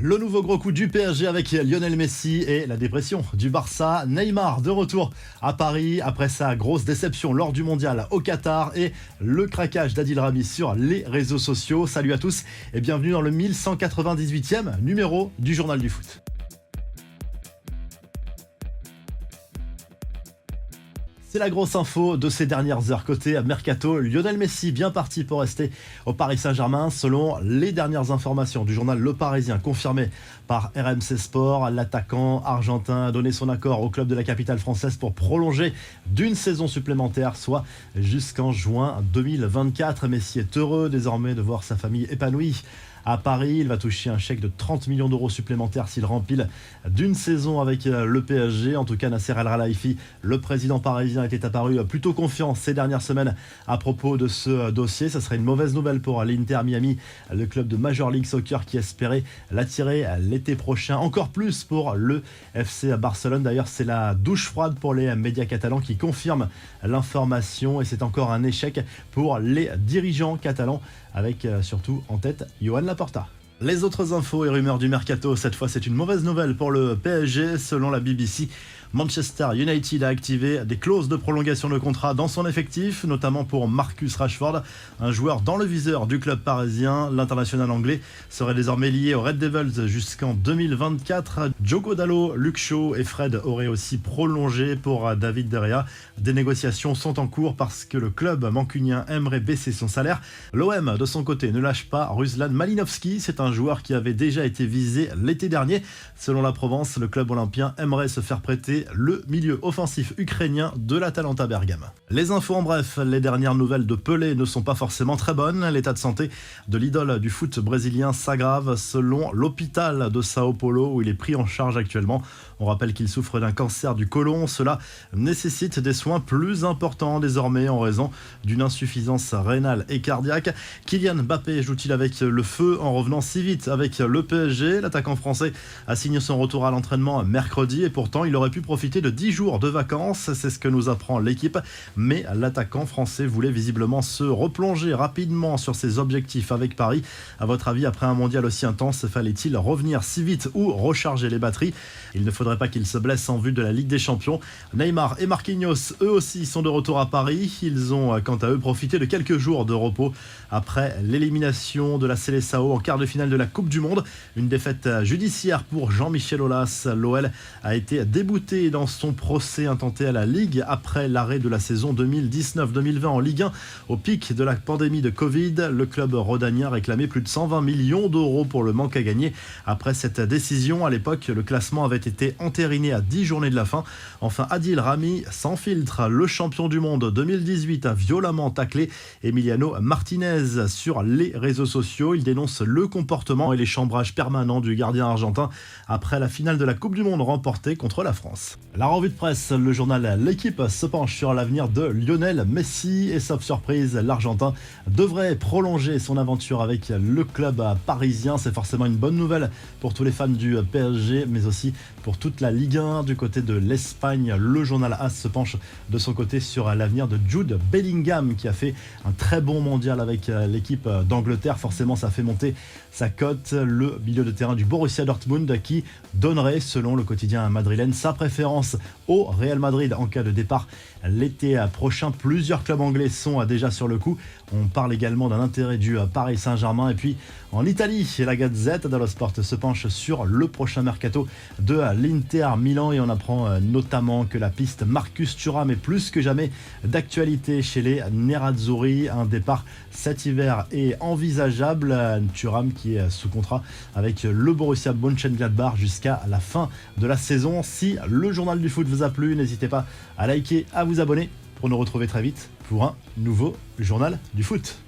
Le nouveau gros coup du PSG avec Lionel Messi et la dépression du Barça. Neymar de retour à Paris après sa grosse déception lors du mondial au Qatar et le craquage d'Adil Rami sur les réseaux sociaux. Salut à tous et bienvenue dans le 1198e numéro du Journal du Foot. C'est la grosse info de ces dernières heures. Côté mercato, Lionel Messi bien parti pour rester au Paris Saint-Germain. Selon les dernières informations du journal Le Parisien confirmées par RMC Sport, l'attaquant argentin a donné son accord au club de la capitale française pour prolonger d'une saison supplémentaire, soit jusqu'en juin 2024. Messi est heureux désormais de voir sa famille épanouie à Paris. Il va toucher un chèque de 30 millions d'euros supplémentaires s'il rempile d'une saison avec le PSG. En tout cas, Nasser El Khelaifi, le président parisien, était apparu plutôt confiant ces dernières semaines à propos de ce dossier. Ça serait une mauvaise nouvelle pour l'Inter Miami, le club de Major League Soccer qui espérait l'attirer l'été prochain. Encore plus pour le FC Barcelone. D'ailleurs, c'est la douche froide pour les médias catalans qui confirment l'information et c'est encore un échec pour les dirigeants catalans avec surtout en tête Joan Laporta. Les autres infos et rumeurs du mercato, cette fois c'est une mauvaise nouvelle pour le PSG. Selon la BBC, Manchester United a activé des clauses de prolongation de contrat dans son effectif, notamment pour Marcus Rashford, un joueur dans le viseur du club parisien. L'international anglais serait désormais lié aux Red Devils jusqu'en 2024. Diogo Dalot, Luke Shaw et Fred auraient aussi prolongé pour David De Gea. Des négociations sont en cours parce que le club mancunien aimerait baisser son salaire. L'OM, de son côté, ne lâche pas Ruslan Malinovski. C'est un joueur qui avait déjà été visé l'été dernier. Selon la Provence, le club olympien aimerait se faire prêter le milieu offensif ukrainien de l'Atalanta Bergame. Les infos en bref, les dernières nouvelles de Pelé ne sont pas forcément très bonnes. L'état de santé de l'idole du foot brésilien s'aggrave selon l'hôpital de Sao Paulo où il est pris en charge actuellement. On rappelle qu'il souffre d'un cancer du côlon. Cela nécessite des soins plus importants désormais en raison d'une insuffisance rénale et cardiaque. Kylian Mbappé joue-t-il avec le feu en revenant si vite avec le PSG? L'attaquant français a signé son retour à l'entraînement mercredi et pourtant il aurait pu profiter de 10 jours de vacances, c'est ce que nous apprend l'équipe, mais l'attaquant français voulait visiblement se replonger rapidement sur ses objectifs avec Paris. À votre avis, après un mondial aussi intense, fallait-il revenir si vite ou recharger les batteries? Il ne faudrait pas qu'il se blesse en vue de la Ligue des Champions. Neymar et Marquinhos, eux aussi, sont de retour à Paris. Ils ont, quant à eux, profité de quelques jours de repos après l'élimination de la Seleção en quart de finale de la Coupe du Monde. Une défaite judiciaire pour Jean-Michel Aulas. L'OL a été débouté dans son procès intenté à la Ligue après l'arrêt de la saison 2019-2020 en Ligue 1. Au pic de la pandémie de Covid, le club rhodanien réclamait plus de 120 millions d'euros pour le manque à gagner. Après cette décision, à l'époque, le classement avait été entériné à 10 journées de la fin. Enfin, Adil Rami, sans filtre, le champion du monde 2018 a violemment taclé Emiliano Martinez sur les réseaux sociaux. Il dénonce le comportement et les chambrages permanents du gardien argentin après la finale de la Coupe du Monde remportée contre la France. La revue de presse, le journal L'équipe se penche sur l'avenir de Lionel Messi et sauf surprise, l'Argentin devrait prolonger son aventure avec le club parisien. C'est forcément une bonne nouvelle pour tous les fans du PSG, mais aussi pour toute la Ligue 1. Du côté de l'Espagne, le journal AS se penche de son côté sur l'avenir de Jude Bellingham qui a fait un très bon mondial avec l'équipe d'Angleterre. Forcément, ça fait monter sa cote. Le milieu de terrain du Borussia Dortmund qui donnerait, selon le quotidien madrilène, sa préférence au Real Madrid en cas de départ l'été prochain. Plusieurs clubs anglais sont déjà sur le coup. On parle également d'un intérêt du Paris Saint-Germain. Et puis en Italie, la Gazette dello Sport se penche sur le prochain mercato de l'Inter Milan et on apprend notamment que la piste Marcus Thuram est plus que jamais d'actualité chez les Nerazzurri. Un départ cet hiver est envisageable. Thuram qui est sous contrat avec le Borussia Mönchengladbach jusqu'à la fin de la saison. Si le journal du foot vous a plu, n'hésitez pas à liker, à vous abonner pour nous retrouver très vite pour un nouveau journal du foot.